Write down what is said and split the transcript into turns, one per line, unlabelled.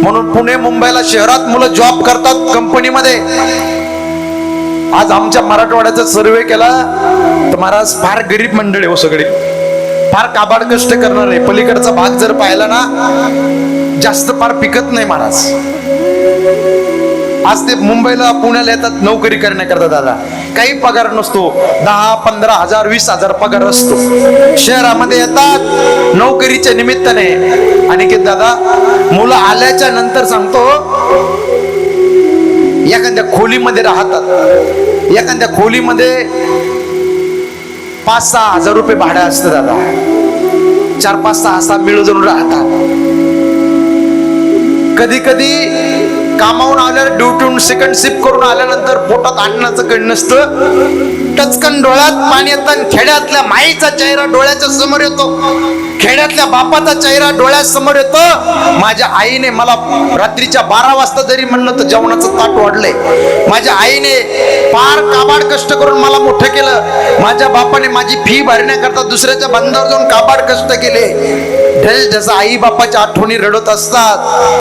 म्हणून पुणे मुंबईला शहरात मुलं जॉब करतात कंपनीमध्ये. आज आमच्या मराठवाड्याचा सर्वे केला तर महाराज फार गरीब मंडळी हो सगळे, फार काबाड कष्ट करणार आहे. पलीकडचा भाग जर पाहिला ना जास्त फार पिकत नाही महाराज. आज ते मुंबईला पुण्याला येतात नोकरी करण्याकरता. दादा काही पगार नसतो, 10-15,000 20,000 पगार असतो. शहरामध्ये येतात नोकरीच्या निमित्ताने. आणि की दादा मुलं आल्याच्या नंतर सांगतो एखाद्या खोलीमध्ये राहतात, एखाद्या खोलीमध्ये 5-6 हजार रुपये भाडं असतं दादा. 4-5-6 मिळून राहतात. कधी कधी कामावून आल्यावर ड्युटीहून सेकंड शिफ्ट करून आल्यानंतर पोटात अन्नाचं कण नसतं. टचकन डोळ्यात पाणी येतं. खेड्यातल्या माईचा चेहरा डोळ्याच्या समोर येतो, खेड्यातल्या बापाचा चेहरा डोळ्यासमोर येतो. माझ्या आईने मला रात्रीच्या 12 वाजता जरी म्हणलं तर जेवणाचं ताट वाढलंय. माझ्या आईने फार काबाड कष्ट करून मला मोठं केलं. माझ्या बापाने माझी फी भरण्याकरता दुसऱ्याच्या बंधावर जाऊन काबाड कष्ट केले. ढस ढस आई बापाच्या आठवणी रडत असतात.